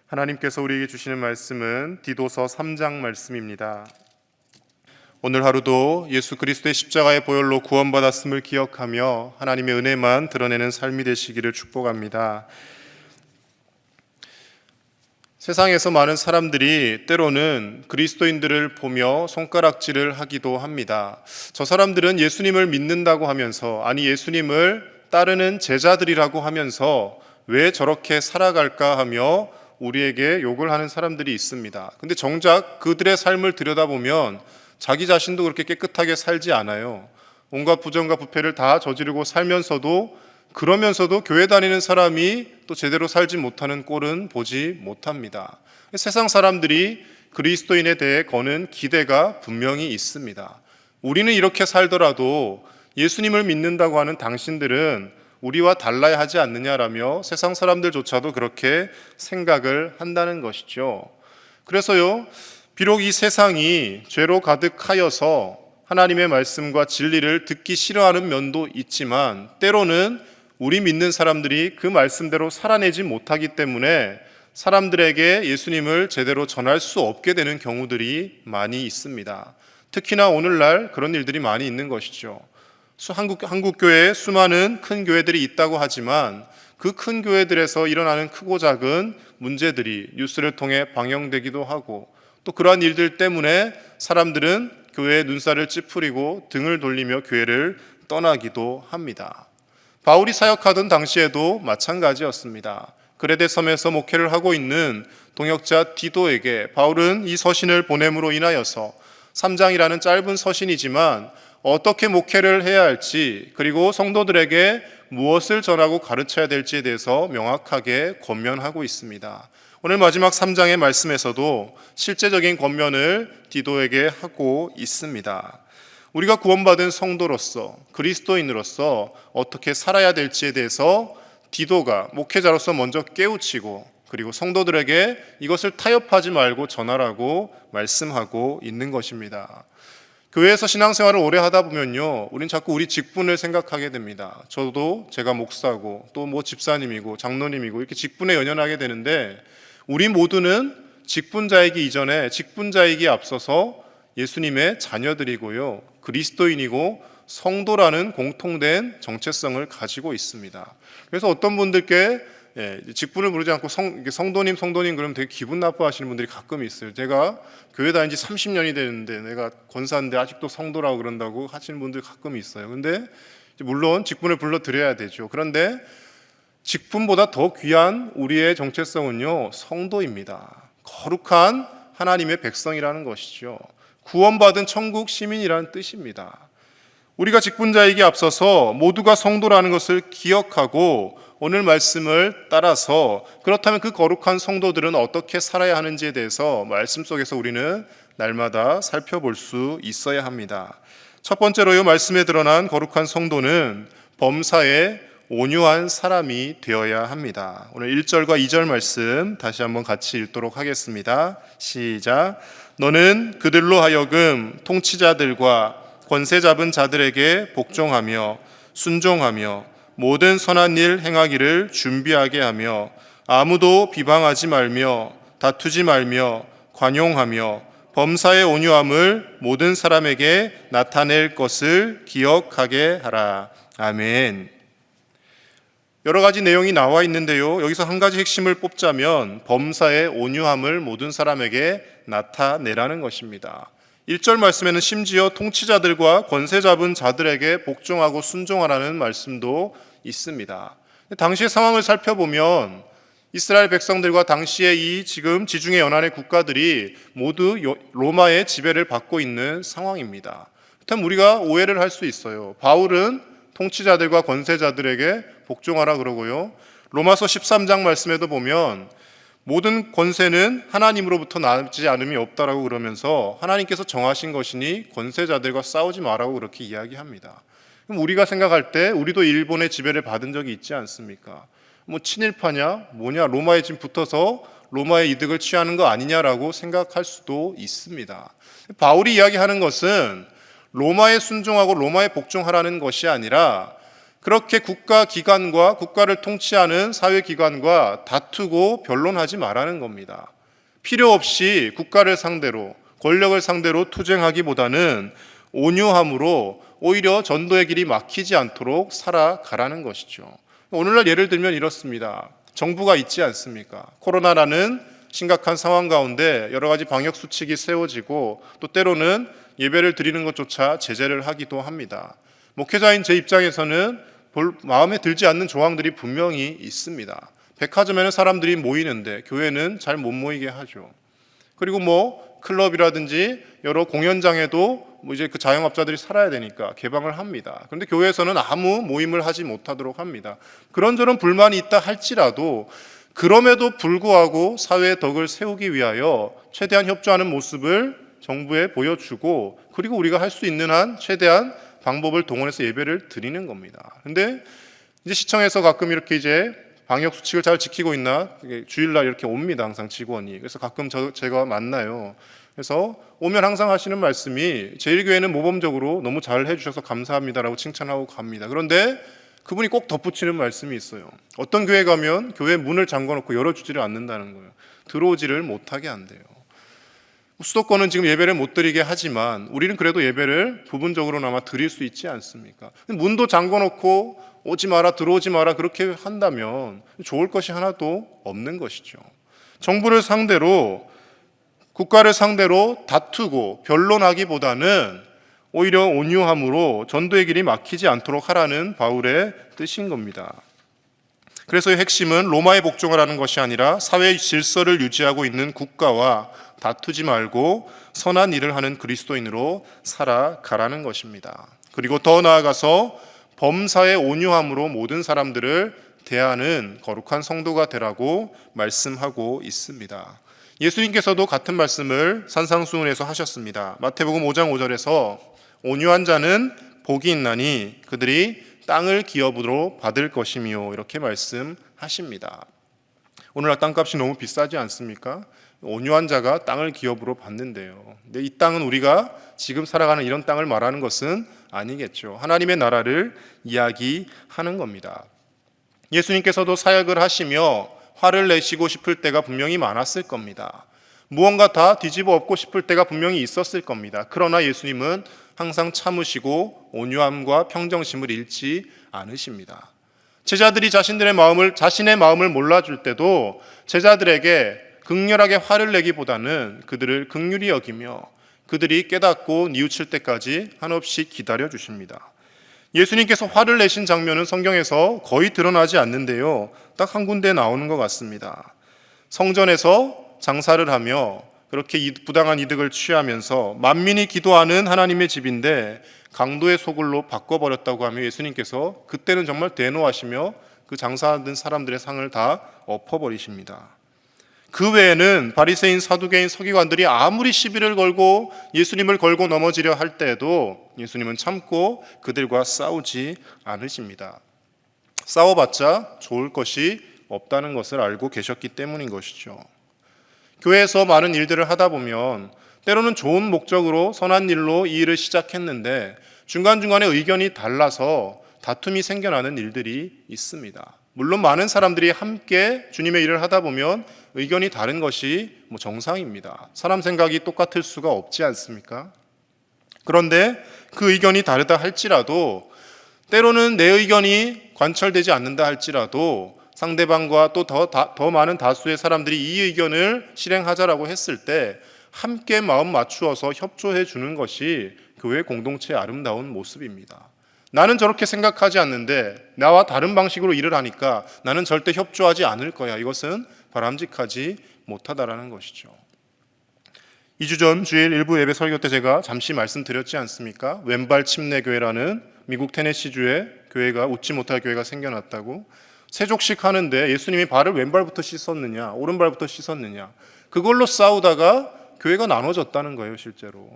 하나님께서 우리에게 주시는 말씀은 디도서 3장 말씀입니다. 오늘 하루도 예수 그리스도의 십자가의 보혈로 구원받았음을 기억하며 하나님의 은혜만 드러내는 삶이 되시기를 축복합니다. 세상에서 많은 사람들이 때로는 그리스도인들을 보며 손가락질을 하기도 합니다. 저 사람들은 예수님을 믿는다고 하면서, 아니 예수님을 따르는 제자들이라고 하면서 왜 저렇게 살아갈까 하며 우리에게 욕을 하는 사람들이 있습니다. 근데 정작 그들의 삶을 들여다보면 자기 자신도 그렇게 깨끗하게 살지 않아요. 온갖 부정과 부패를 다 저지르고 살면서도, 그러면서도 교회 다니는 사람이 또 제대로 살지 못하는 꼴은 보지 못합니다. 세상 사람들이 그리스도인에 대해 거는 기대가 분명히 있습니다. 우리는 이렇게 살더라도 예수님을 믿는다고 하는 당신들은 우리와 달라야 하지 않느냐라며 세상 사람들조차도 그렇게 생각을 한다는 것이죠. 그래서요, 비록 이 세상이 죄로 가득하여서 하나님의 말씀과 진리를 듣기 싫어하는 면도 있지만, 때로는 우리 믿는 사람들이 그 말씀대로 살아내지 못하기 때문에 사람들에게 예수님을 제대로 전할 수 없게 되는 경우들이 많이 있습니다. 특히나 오늘날 그런 일들이 많이 있는 것이죠. 한국 교회에 수많은 큰 교회들이 있다고 하지만 그 큰 교회들에서 일어나는 크고 작은 문제들이 뉴스를 통해 방영되기도 하고, 또 그러한 일들 때문에 사람들은 교회의 눈살을 찌푸리고 등을 돌리며 교회를 떠나기도 합니다. 바울이 사역하던 당시에도 마찬가지였습니다. 그레데 섬에서 목회를 하고 있는 동역자 디도에게 바울은 이 서신을 보냄으로 인하여서 3장이라는 짧은 서신이지만 어떻게 목회를 해야 할지, 그리고 성도들에게 무엇을 전하고 가르쳐야 될지에 대해서 명확하게 권면하고 있습니다. 오늘 마지막 3장의 말씀에서도 실제적인 권면을 디도에게 하고 있습니다. 우리가 구원받은 성도로서, 그리스도인으로서 어떻게 살아야 될지에 대해서 디도가 목회자로서 먼저 깨우치고, 그리고 성도들에게 이것을 타협하지 말고 전하라고 말씀하고 있는 것입니다. 교회에서 신앙생활을 오래 하다 보면요, 우린 자꾸 우리 직분을 생각하게 됩니다. 저도 제가 목사고 또 뭐 집사님이고 장로님이고 이렇게 직분에 연연하게 되는데, 우리 모두는 직분자이기 이전에, 직분자이기에 앞서서 예수님의 자녀들이고요, 그리스도인이고 성도라는 공통된 정체성을 가지고 있습니다. 그래서 어떤 분들께 직분을 부르지 않고 성도님 그러면 되게 기분 나빠하시는 분들이 가끔 있어요. 제가 교회 다닌 지 30년이 되는데 내가 권사인데 아직도 성도라고 그런다고 하시는 분들 가끔 있어요. 근데 물론 직분을 불러드려야 되죠. 그런데 직분보다 더 귀한 우리의 정체성은요, 성도입니다. 거룩한 하나님의 백성이라는 것이죠. 구원받은 천국 시민이라는 뜻입니다. 우리가 직분자이기에 앞서서 모두가 성도라는 것을 기억하고 오늘 말씀을 따라서, 그렇다면 그 거룩한 성도들은 어떻게 살아야 하는지에 대해서 말씀 속에서 우리는 날마다 살펴볼 수 있어야 합니다. 첫 번째로요, 말씀에 드러난 거룩한 성도는 범사에 온유한 사람이 되어야 합니다. 오늘 1절과 2절 말씀 다시 한번 같이 읽도록 하겠습니다. 시작. 너는 그들로 하여금 통치자들과 권세 잡은 자들에게 복종하며 순종하며 모든 선한 일 행하기를 준비하게 하며 아무도 비방하지 말며 다투지 말며 관용하며 범사의 온유함을 모든 사람에게 나타낼 것을 기억하게 하라. 아멘. 여러 가지 내용이 나와 있는데요, 여기서 한 가지 핵심을 뽑자면 범사의 온유함을 모든 사람에게 나타내라는 것입니다. 1절 말씀에는 심지어 통치자들과 권세 잡은 자들에게 복종하고 순종하라는 말씀도 있습니다. 당시의 상황을 살펴보면 이스라엘 백성들과 당시의 이 지금 지중해 연안의 국가들이 모두 로마의 지배를 받고 있는 상황입니다. 그렇다면 우리가 오해를 할 수 있어요. 바울은 통치자들과 권세자들에게 복종하라 그러고요, 로마서 13장 말씀에도 보면 모든 권세는 하나님으로부터 나지 않음이 없다라고 그러면서 하나님께서 정하신 것이니 권세자들과 싸우지 마라고 그렇게 이야기합니다. 그럼 우리가 생각할 때 우리도 일본의 지배를 받은 적이 있지 않습니까? 뭐 친일파냐 뭐냐, 로마에 지금 붙어서 로마의 이득을 취하는 거 아니냐라고 생각할 수도 있습니다. 바울이 이야기하는 것은 로마에 순종하고 로마에 복종하라는 것이 아니라 그렇게 국가 기관과 국가를 통치하는 사회 기관과 다투고 변론하지 말라는 겁니다. 필요 없이 국가를 상대로, 권력을 상대로 투쟁하기보다는 온유함으로 오히려 전도의 길이 막히지 않도록 살아가라는 것이죠. 오늘날 예를 들면 이렇습니다. 정부가 있지 않습니까? 코로나라는 심각한 상황 가운데 여러 가지 방역 수칙이 세워지고 또 때로는 예배를 드리는 것조차 제재를 하기도 합니다. 목회자인 제 입장에서는 마음에 들지 않는 조항들이 분명히 있습니다. 백화점에는 사람들이 모이는데 교회는 잘 못 모이게 하죠. 그리고 클럽이라든지 여러 공연장에도 이제 그 자영업자들이 살아야 되니까 개방을 합니다. 그런데 교회에서는 아무 모임을 하지 못하도록 합니다. 그런저런 불만이 있다 할지라도 그럼에도 불구하고 사회의 덕을 세우기 위하여 최대한 협조하는 모습을 정부에 보여주고 그리고 우리가 할 수 있는 한 최대한 방법을 동원해서 예배를 드리는 겁니다. 근데 이제 시청에서 가끔 이렇게 이제 방역 수칙을 잘 지키고 있나 주일날 이렇게 옵니다. 항상 직원이. 그래서 가끔 제가 만나요. 그래서 오면 항상 하시는 말씀이 제1교회는 모범적으로 너무 잘 해주셔서 감사합니다라고 칭찬하고 갑니다. 그런데 그분이 꼭 덧붙이는 말씀이 있어요. 어떤 교회 가면 교회 문을 잠궈놓고 열어주지를 않는다는 거예요. 들어오지를 못하게 한대요. 수도권은 지금 예배를 못 드리게 하지만 우리는 그래도 예배를 부분적으로나마 드릴 수 있지 않습니까? 문도 잠궈놓고 오지 마라, 들어오지 마라 그렇게 한다면 좋을 것이 하나도 없는 것이죠. 정부를 상대로, 국가를 상대로 다투고 변론하기보다는 오히려 온유함으로 전도의 길이 막히지 않도록 하라는 바울의 뜻인 겁니다. 그래서 핵심은 로마에 복종을 하는 것이 아니라 사회 질서를 유지하고 있는 국가와 다투지 말고 선한 일을 하는 그리스도인으로 살아가라는 것입니다. 그리고 더 나아가서 범사의 온유함으로 모든 사람들을 대하는 거룩한 성도가 되라고 말씀하고 있습니다. 예수님께서도 같은 말씀을 산상수훈에서 하셨습니다. 마태복음 5장 5절에서 온유한 자는 복이 있나니 그들이 땅을 기업으로 받을 것이며 이렇게 말씀하십니다. 오늘날 땅값이 너무 비싸지 않습니까? 온유한 자가 땅을 기업으로 받는데요. 근데 이 땅은 우리가 지금 살아가는 이런 땅을 말하는 것은 아니겠죠. 하나님의 나라를 이야기하는 겁니다. 예수님께서도 사역을 하시며 화를 내시고 싶을 때가 분명히 많았을 겁니다. 무언가 다 뒤집어 엎고 싶을 때가 분명히 있었을 겁니다. 그러나 예수님은 항상 참으시고 온유함과 평정심을 잃지 않으십니다. 제자들이 자신의 마음을 몰라줄 때도 제자들에게 극렬하게 화를 내기보다는 그들을 긍휼히 여기며 그들이 깨닫고 뉘우칠 때까지 한없이 기다려 주십니다. 예수님께서 화를 내신 장면은 성경에서 거의 드러나지 않는데요. 딱 한 군데 나오는 것 같습니다. 성전에서 장사를 하며 그렇게 부당한 이득을 취하면서 만민이 기도하는 하나님의 집인데 강도의 소굴로 바꿔버렸다고 하며 예수님께서 그때는 정말 대노하시며 그 장사하던 사람들의 상을 다 엎어버리십니다. 그 외에는 바리새인, 사두개인, 서기관들이 아무리 시비를 걸고 예수님을 걸고 넘어지려 할 때에도 예수님은 참고 그들과 싸우지 않으십니다. 싸워봤자 좋을 것이 없다는 것을 알고 계셨기 때문인 것이죠. 교회에서 많은 일들을 하다 보면 때로는 좋은 목적으로 선한 일로 이 일을 시작했는데 중간중간에 의견이 달라서 다툼이 생겨나는 일들이 있습니다. 물론 많은 사람들이 함께 주님의 일을 하다 보면 의견이 다른 것이 정상입니다. 사람 생각이 똑같을 수가 없지 않습니까? 그런데 그 의견이 다르다 할지라도 때로는 내 의견이 관철되지 않는다 할지라도 상대방과 또 더 많은 다수의 사람들이 이 의견을 실행하자라고 했을 때 함께 마음 맞추어서 협조해 주는 것이 교회 공동체의 아름다운 모습입니다. 나는 저렇게 생각하지 않는데 나와 다른 방식으로 일을 하니까 나는 절대 협조하지 않을 거야. 이것은 바람직하지 못하다라는 것이죠. 2주 전 주일 일부 예배 설교 때 제가 잠시 말씀드렸지 않습니까? 왼발 침례교회라는 미국 테네시주의 교회가 웃지 못할 교회가 생겨났다고. 세족식 하는데 예수님이 발을 왼발부터 씻었느냐 오른발부터 씻었느냐 그걸로 싸우다가 교회가 나눠졌다는 거예요. 실제로.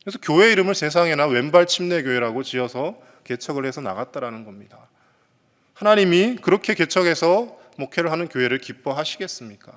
그래서 교회 이름을 세상에나 왼발 침례교회라고 지어서 개척을 해서 나갔다라는 겁니다. 하나님이 그렇게 개척해서 목회를 하는 교회를 기뻐하시겠습니까?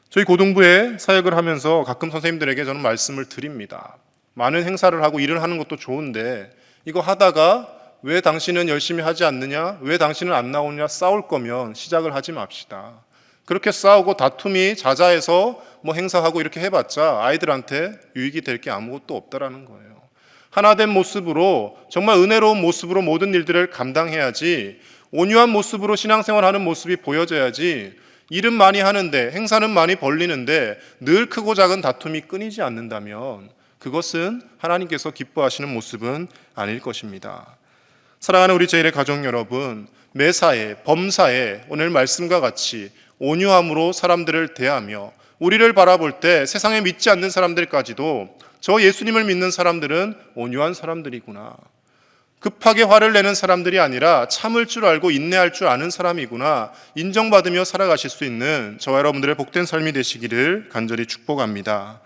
저희 고등부에 사역을 하면서 가끔 선생님들에게 저는 말씀을 드립니다. 많은 행사를 하고 일을 하는 것도 좋은데 이거 하다가 왜 당신은 열심히 하지 않느냐? 왜 당신은 안 나오느냐? 싸울 거면 시작을 하지 맙시다. 그렇게 싸우고 다툼이 잦아해서 뭐 행사하고 이렇게 해봤자 아이들한테 유익이 될 게 아무것도 없다라는 거예요. 하나된 모습으로, 정말 은혜로운 모습으로 모든 일들을 감당해야지, 온유한 모습으로 신앙생활하는 모습이 보여져야지, 일은 많이 하는데, 행사는 많이 벌리는데 늘 크고 작은 다툼이 끊이지 않는다면 그것은 하나님께서 기뻐하시는 모습은 아닐 것입니다. 사랑하는 우리 제1의 가족 여러분, 매사에, 범사에 오늘 말씀과 같이 온유함으로 사람들을 대하며, 우리를 바라볼 때 세상에 믿지 않는 사람들까지도 저 예수님을 믿는 사람들은 온유한 사람들이구나, 급하게 화를 내는 사람들이 아니라 참을 줄 알고 인내할 줄 아는 사람이구나 인정받으며 살아가실 수 있는 저와 여러분들의 복된 삶이 되시기를 간절히 축복합니다.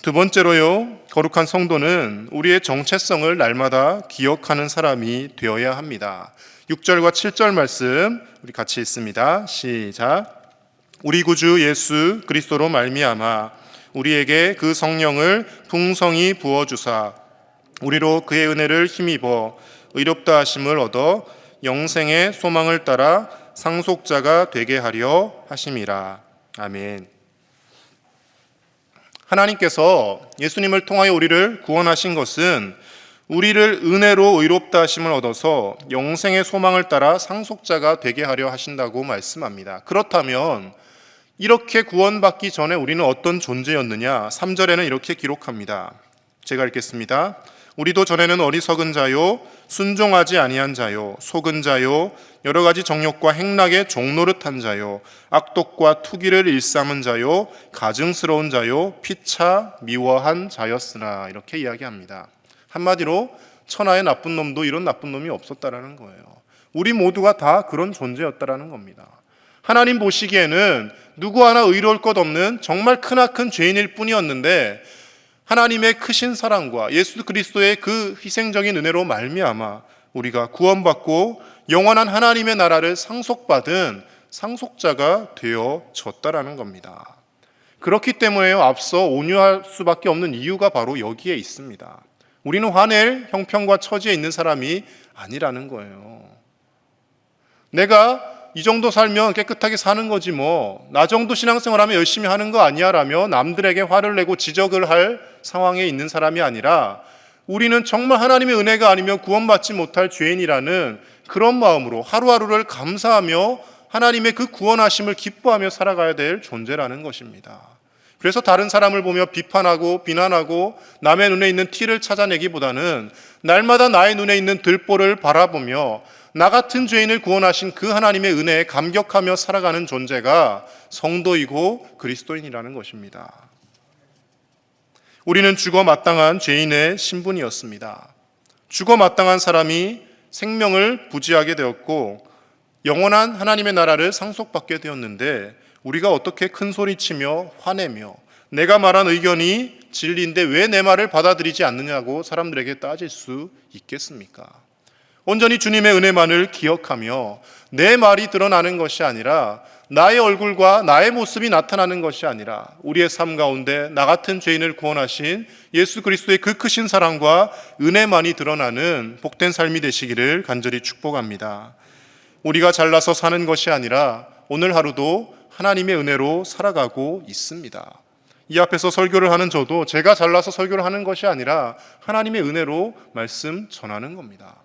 두 번째로요, 거룩한 성도는 우리의 정체성을 날마다 기억하는 사람이 되어야 합니다. 6절과 7절 말씀 우리 같이 읽습니다. 시작. 우리 구주 예수 그리스도로 말미암아 우리에게 그 성령을 풍성히 부어주사 우리로 그의 은혜를 힘입어 의롭다 하심을 얻어 영생의 소망을 따라 상속자가 되게 하려 하심이라. 아멘. 하나님께서 예수님을 통하여 우리를 구원하신 것은 우리를 은혜로 의롭다 하심을 얻어서 영생의 소망을 따라 상속자가 되게 하려 하신다고 말씀합니다. 그렇다면 이렇게 구원받기 전에 우리는 어떤 존재였느냐? 3절에는 이렇게 기록합니다. 제가 읽겠습니다. 우리도 전에는 어리석은 자요, 순종하지 아니한 자요, 속은 자요, 여러 가지 정욕과 행락에 종노릇한 자요, 악독과 투기를 일삼은 자요, 가증스러운 자요, 피차 미워한 자였으나, 이렇게 이야기합니다. 한마디로 천하의 나쁜 놈도 이런 나쁜 놈이 없었다라는 거예요. 우리 모두가 다 그런 존재였다라는 겁니다. 하나님 보시기에는 누구 하나 의로울 것 없는 정말 크나큰 죄인일 뿐이었는데, 하나님의 크신 사랑과 예수 그리스도의 그 희생적인 은혜로 말미암아 우리가 구원받고 영원한 하나님의 나라를 상속받은 상속자가 되어졌다라는 겁니다. 그렇기 때문에 앞서 온유할 수밖에 없는 이유가 바로 여기에 있습니다. 우리는 화낼 형편과 처지에 있는 사람이 아니라는 거예요. 내가 이 정도 살면 깨끗하게 사는 거지 뭐, 나 정도 신앙생활하면 열심히 하는 거 아니야 라며 남들에게 화를 내고 지적을 할 상황에 있는 사람이 아니라, 우리는 정말 하나님의 은혜가 아니면 구원받지 못할 죄인이라는 그런 마음으로 하루하루를 감사하며 하나님의 그 구원하심을 기뻐하며 살아가야 될 존재라는 것입니다. 그래서 다른 사람을 보며 비판하고 비난하고 남의 눈에 있는 티를 찾아내기보다는 날마다 나의 눈에 있는 들보를 바라보며 나 같은 죄인을 구원하신 그 하나님의 은혜에 감격하며 살아가는 존재가 성도이고 그리스도인이라는 것입니다. 우리는 죽어 마땅한 죄인의 신분이었습니다. 죽어 마땅한 사람이 생명을 부지하게 되었고 영원한 하나님의 나라를 상속받게 되었는데, 우리가 어떻게 큰 소리치며 화내며 내가 말한 의견이 진리인데 왜 내 말을 받아들이지 않느냐고 사람들에게 따질 수 있겠습니까? 온전히 주님의 은혜만을 기억하며 내 말이 드러나는 것이 아니라, 나의 얼굴과 나의 모습이 나타나는 것이 아니라, 우리의 삶 가운데 나 같은 죄인을 구원하신 예수 그리스도의 그 크신 사랑과 은혜만이 드러나는 복된 삶이 되시기를 간절히 축복합니다. 우리가 잘나서 사는 것이 아니라 오늘 하루도 하나님의 은혜로 살아가고 있습니다. 이 앞에서 설교를 하는 저도 제가 잘나서 설교를 하는 것이 아니라 하나님의 은혜로 말씀 전하는 겁니다.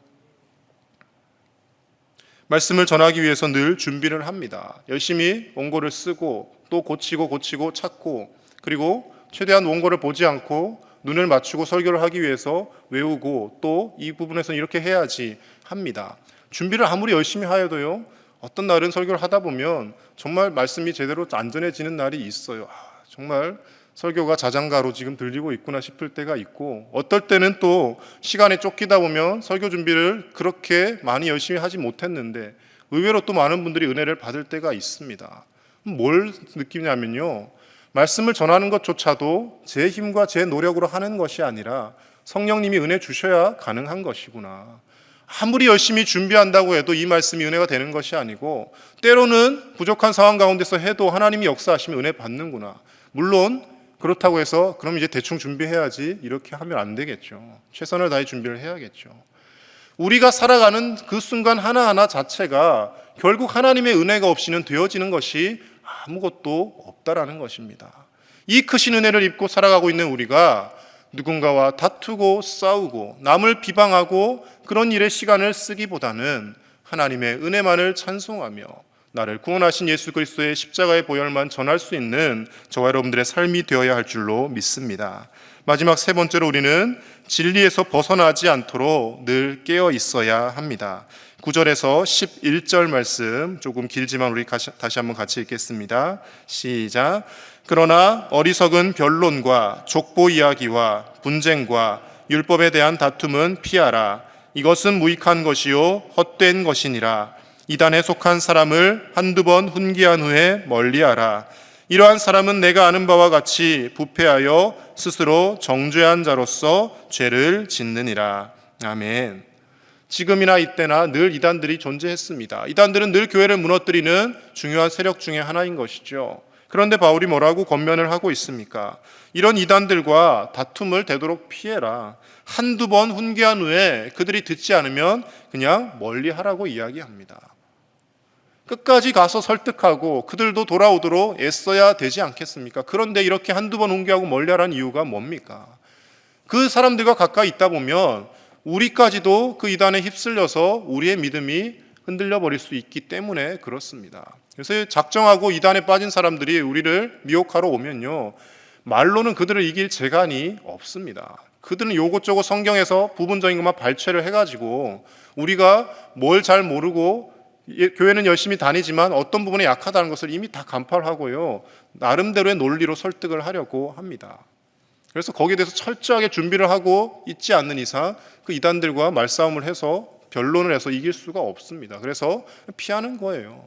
말씀을 전하기 위해서 늘 준비를 합니다. 열심히 원고를 쓰고 또 고치고 찾고, 그리고 최대한 원고를 보지 않고 눈을 맞추고 설교를 하기 위해서 외우고, 또 이 부분에서는 이렇게 해야지 합니다. 준비를 아무리 열심히 하여도요, 어떤 날은 설교를 하다 보면 정말 말씀이 제대로 안 전해지는 날이 있어요. 정말 설교가 자장가로 지금 들리고 있구나 싶을 때가 있고, 어떨 때는 또 시간에 쫓기다 보면 설교 준비를 그렇게 많이 열심히 하지 못했는데 의외로 또 많은 분들이 은혜를 받을 때가 있습니다. 뭘 느끼냐면요, 말씀을 전하는 것조차도 제 힘과 제 노력으로 하는 것이 아니라 성령님이 은혜 주셔야 가능한 것이구나. 아무리 열심히 준비한다고 해도 이 말씀이 은혜가 되는 것이 아니고, 때로는 부족한 상황 가운데서 해도 하나님이 역사하시면 은혜 받는구나. 물론 그렇다고 해서 그럼 이제 대충 준비해야지 이렇게 하면 안 되겠죠. 최선을 다해 준비를 해야겠죠. 우리가 살아가는 그 순간 하나하나 자체가 결국 하나님의 은혜가 없이는 되어지는 것이 아무것도 없다라는 것입니다. 이 크신 은혜를 입고 살아가고 있는 우리가 누군가와 다투고 싸우고 남을 비방하고 그런 일에 시간을 쓰기보다는 하나님의 은혜만을 찬송하며 나를 구원하신 예수 그리스도의 십자가의 보혈만 전할 수 있는 저와 여러분들의 삶이 되어야 할 줄로 믿습니다. 마지막 세 번째로 우리는 진리에서 벗어나지 않도록 늘 깨어 있어야 합니다. 9절에서 11절 말씀 조금 길지만 우리 다시 한번 같이 읽겠습니다. 시작. 그러나 어리석은 변론과 족보 이야기와 분쟁과 율법에 대한 다툼은 피하라. 이것은 무익한 것이요 헛된 것이니라. 이단에 속한 사람을 한두 번 훈계한 후에 멀리하라. 이러한 사람은 내가 아는 바와 같이 부패하여 스스로 정죄한 자로서 죄를 짓느니라. 아멘. 지금이나 이때나 늘 이단들이 존재했습니다. 이단들은 늘 교회를 무너뜨리는 중요한 세력 중에 하나인 것이죠. 그런데 바울이 뭐라고 권면을 하고 있습니까? 이런 이단들과 다툼을 되도록 피해라. 한두 번 훈계한 후에 그들이 듣지 않으면 그냥 멀리하라고 이야기합니다. 끝까지 가서 설득하고 그들도 돌아오도록 애써야 되지 않겠습니까? 그런데 이렇게 한두 번 훈계하고 멀리하라는 이유가 뭡니까? 그 사람들과 가까이 있다 보면 우리까지도 그 이단에 휩쓸려서 우리의 믿음이 흔들려 버릴 수 있기 때문에 그렇습니다. 그래서 작정하고 이단에 빠진 사람들이 우리를 미혹하러 오면요, 말로는 그들을 이길 재간이 없습니다. 그들은 요것저것 성경에서 부분적인 것만 발췌를 해가지고 우리가 뭘 잘 모르고 교회는 열심히 다니지만 어떤 부분에 약하다는 것을 이미 다 간파를 하고요, 나름대로의 논리로 설득을 하려고 합니다. 그래서 거기에 대해서 철저하게 준비를 하고 있지 않는 이상 그 이단들과 말싸움을 해서 변론을 해서 이길 수가 없습니다. 그래서 피하는 거예요.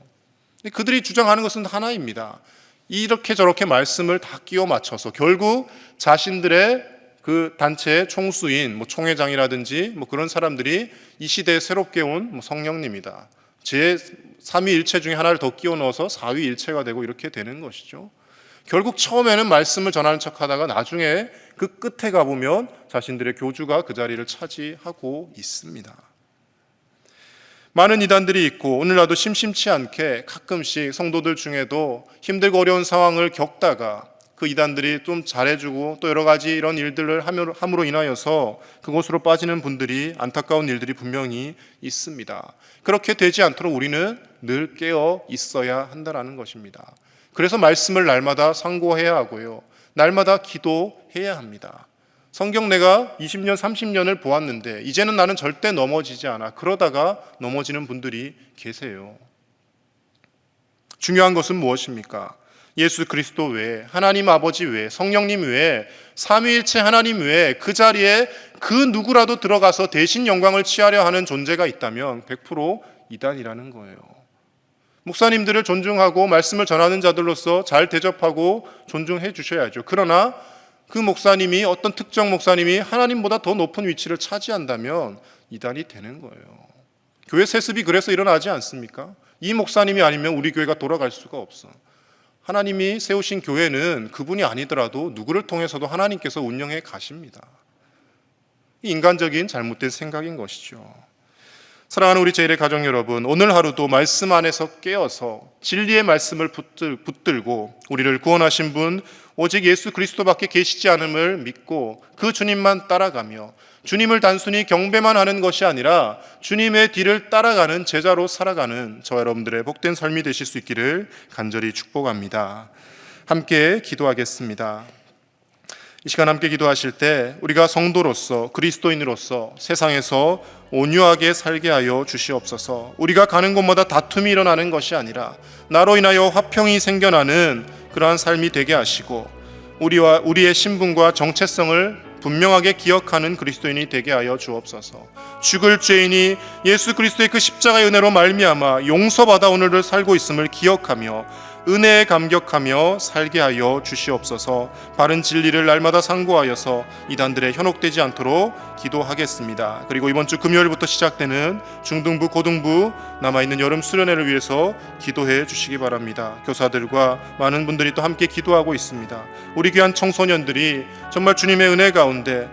그들이 주장하는 것은 하나입니다. 이렇게 저렇게 말씀을 다 끼워 맞춰서 결국 자신들의 그 단체의 총수인 총회장이라든지 그런 사람들이 이 시대에 새롭게 온 성령님이다, 제 3위일체 중에 하나를 더 끼워 넣어서 4위일체가 되고 이렇게 되는 것이죠. 결국 처음에는 말씀을 전하는 척하다가 나중에 그 끝에 가보면 자신들의 교주가 그 자리를 차지하고 있습니다. 많은 이단들이 있고 오늘날도 심심치 않게 가끔씩 성도들 중에도 힘들고 어려운 상황을 겪다가 그 이단들이 좀 잘해주고 또 여러 가지 이런 일들을 함으로 인하여서 그곳으로 빠지는 분들이, 안타까운 일들이 분명히 있습니다. 그렇게 되지 않도록 우리는 늘 깨어 있어야 한다는 것입니다. 그래서 말씀을 날마다 상고해야 하고요, 날마다 기도해야 합니다. 성경 내가 20년, 30년을 보았는데 이제는 나는 절대 넘어지지 않아. 그러다가 넘어지는 분들이 계세요. 중요한 것은 무엇입니까? 예수 그리스도 외에, 하나님 아버지 외에, 성령님 외에, 삼위일체 하나님 외에 그 자리에 그 누구라도 들어가서 대신 영광을 취하려 하는 존재가 있다면 100% 이단이라는 거예요. 목사님들을 존중하고 말씀을 전하는 자들로서 잘 대접하고 존중해 주셔야죠. 그러나 그 목사님이, 어떤 특정 목사님이 하나님보다 더 높은 위치를 차지한다면 이단이 되는 거예요. 교회 세습이 그래서 일어나지 않습니까? 이 목사님이 아니면 우리 교회가 돌아갈 수가 없어. 하나님이 세우신 교회는 그분이 아니더라도 누구를 통해서도 하나님께서 운영해 가십니다. 인간적인 잘못된 생각인 것이죠. 사랑하는 우리 제1의 가족 여러분, 오늘 하루도 말씀 안에서 깨어서 진리의 말씀을 붙들고 우리를 구원하신 분 오직 예수 그리스도밖에 계시지 않음을 믿고 그 주님만 따라가며 주님을 단순히 경배만 하는 것이 아니라 주님의 뒤를 따라가는 제자로 살아가는 저와 여러분들의 복된 삶이 되실 수 있기를 간절히 축복합니다. 함께 기도하겠습니다. 이 시간 함께 기도하실 때 우리가 성도로서, 그리스도인으로서 세상에서 온유하게 살게 하여 주시옵소서. 우리가 가는 곳마다 다툼이 일어나는 것이 아니라 나로 인하여 화평이 생겨나는 그러한 삶이 되게 하시고 우리의 신분과 정체성을 분명하게 기억하는 그리스도인이 되게 하여 주옵소서. 죽을 죄인이 예수 그리스도의 그 십자가의 은혜로 말미암아 용서받아 오늘을 살고 있음을 기억하며 은혜에 감격하며 살게 하여 주시옵소서. 바른 진리를 날마다 상고하여서 이단들에 현혹되지 않도록 기도하겠습니다. 그리고 이번 주 금요일부터 시작되는 중등부, 고등부 남아있는 여름 수련회를 위해서 기도해 주시기 바랍니다. 교사들과 많은 분들이 또 함께 기도하고 있습니다. 우리 귀한 청소년들이 정말 주님의 은혜 가운데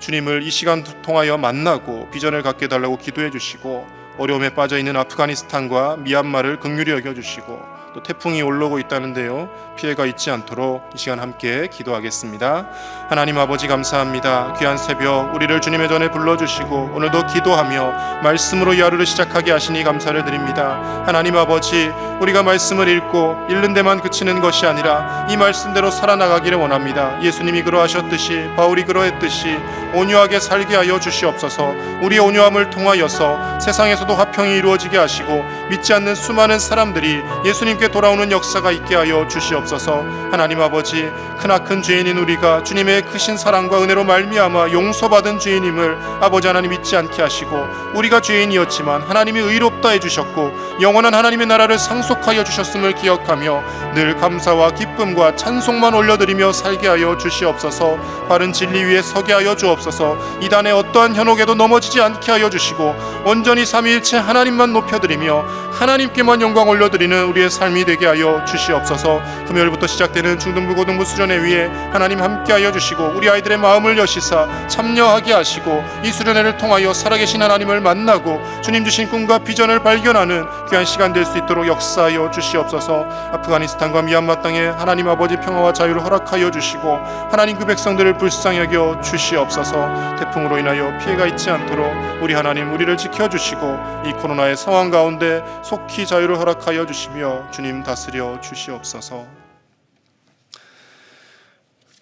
주님을 이 시간 통하여 만나고 비전을 갖게 해달라고 기도해 주시고, 어려움에 빠져있는 아프가니스탄과 미얀마를 긍휼히 여겨주시고, 또 태풍이 올라오고 있다는데요, 피해가 있지 않도록 이 시간 함께 기도하겠습니다. 하나님 아버지 감사합니다. 귀한 새벽 우리를 주님의 전에 불러주시고 오늘도 기도하며 말씀으로 이 하루를 시작하게 하시니 감사를 드립니다. 하나님 아버지, 우리가 말씀을 읽고 읽는 데만 그치는 것이 아니라 이 말씀대로 살아나가기를 원합니다. 예수님이 그러하셨듯이, 바울이 그러했듯이 온유하게 살게 하여 주시옵소서. 우리의 온유함을 통하여서 세상에서도 화평이 이루어지게 하시고 믿지 않는 수많은 사람들이 예수님께 돌아오는 역사가 있게 하여 주시옵소서. 하나님 아버지, 크나큰 죄인인 우리가 주님의 크신 사랑과 은혜로 말미암아 용서받은 죄인임을 아버지 하나님 잊지 않게 하시고, 우리가 죄인이었지만 하나님이 의롭다 해주셨고 영원한 하나님의 나라를 상속하여 주셨음을 기억하며 늘 감사와 기쁨과 찬송만 올려드리며 살게 하여 주시옵소서. 바른 진리 위에 서게 하여 주옵소서. 이단의 어떠한 현혹에도 넘어지지 않게 하여 주시고 온전히 삼위일체 하나님만 높여드리며 하나님께만 영광 올려드리는 우리의 삶이 되게 하여 주시옵소서. 금요일부터 시작되는 중등부 고등부 수련회 위에 하나님 함께하여 주시고 우리 아이들의 마음을 여시사 참여하게 하시고 이 수련회를 통하여 살아계신 하나님을 만나고 주님 주신 꿈과 비전을 발견하는 귀한 시간 될 수 있도록 역사하여 주시옵소서. 아프가니스탄과 미얀마 땅에 하나님 아버지 평화와 자유를 허락하여 주시고 하나님 그 백성들을 불쌍히 여겨 주시옵소서. 태풍으로 인하여 피해가 있지 않도록 우리 하나님 우리를 지켜주시고 이 코로나의 상황 가운데 속히 자유를 허락하여 주시며 주님 다스려 주시옵소서.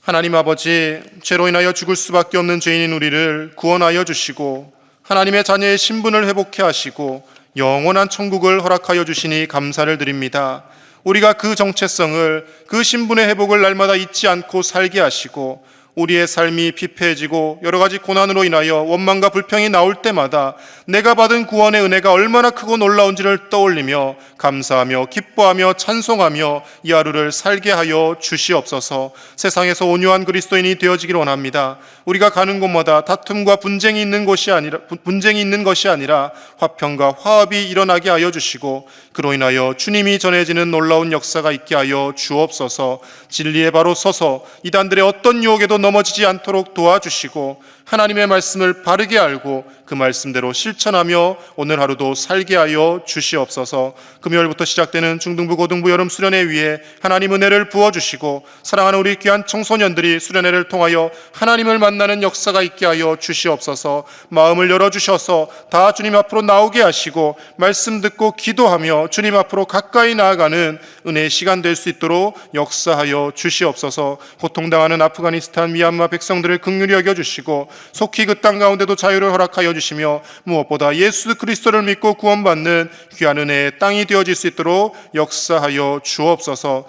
하나님 아버지, 죄로 인하여 죽을 수밖에 없는 죄인인 우리를 구원하여 주시고 하나님의 자녀의 신분을 회복해 하시고 영원한 천국을 허락하여 주시니 감사를 드립니다. 우리가 그 정체성을, 그 신분의 회복을 날마다 잊지 않고 살게 하시고 우리의 삶이 피폐해지고 여러 가지 고난으로 인하여 원망과 불평이 나올 때마다 내가 받은 구원의 은혜가 얼마나 크고 놀라운지를 떠올리며 감사하며 기뻐하며 찬송하며 이 하루를 살게 하여 주시옵소서. 세상에서 온유한 그리스도인이 되어지기를 원합니다. 우리가 가는 곳마다 다툼과 분쟁이 있는 것이 아니라 화평과 화합이 일어나게 하여 주시고 그로 인하여 주님이 전해지는 놀라운 역사가 있게 하여 주옵소서. 진리에 바로 서서 이단들의 어떤 유혹에도 넘어지지 않도록 도와주시고 하나님의 말씀을 바르게 알고 그 말씀대로 실천하며 오늘 하루도 살게 하여 주시옵소서. 금요일부터 시작되는 중등부 고등부 여름 수련회 위에 하나님 은혜를 부어주시고 사랑하는 우리 귀한 청소년들이 수련회를 통하여 하나님을 만나는 역사가 있게 하여 주시옵소서. 마음을 열어주셔서 다 주님 앞으로 나오게 하시고 말씀 듣고 기도하며 주님 앞으로 가까이 나아가는 은혜의 시간 될 수 있도록 역사하여 주시옵소서. 고통당하는 아프가니스탄 미얀마 백성들을 긍휼히 여겨주시고 속히 그 땅 가운데도 자유를 허락하여 주시며 무엇보다 예수 그리스도를 믿고 구원받는 귀한 은혜의 땅이 되어질 수 있도록 역사하여 주옵소서.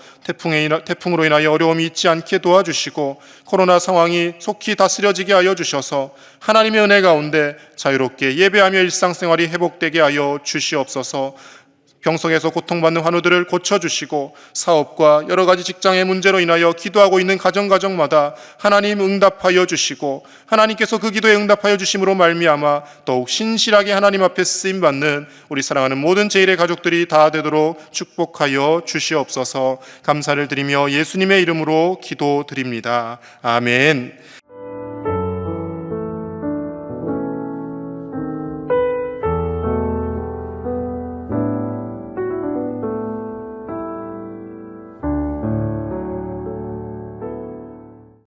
태풍으로 인하여 어려움이 있지 않게 도와주시고 코로나 상황이 속히 다스려지게 하여 주셔서 하나님의 은혜 가운데 자유롭게 예배하며 일상생활이 회복되게 하여 주시옵소서. 병성에서 고통받는 환우들을 고쳐주시고 사업과 여러 가지 직장의 문제로 인하여 기도하고 있는 가정마다 하나님 응답하여 주시고 하나님께서 그 기도에 응답하여 주심으로 말미암아 더욱 신실하게 하나님 앞에 쓰임받는 우리 사랑하는 모든 제1의 가족들이 다 되도록 축복하여 주시옵소서. 감사를 드리며 예수님의 이름으로 기도드립니다. 아멘.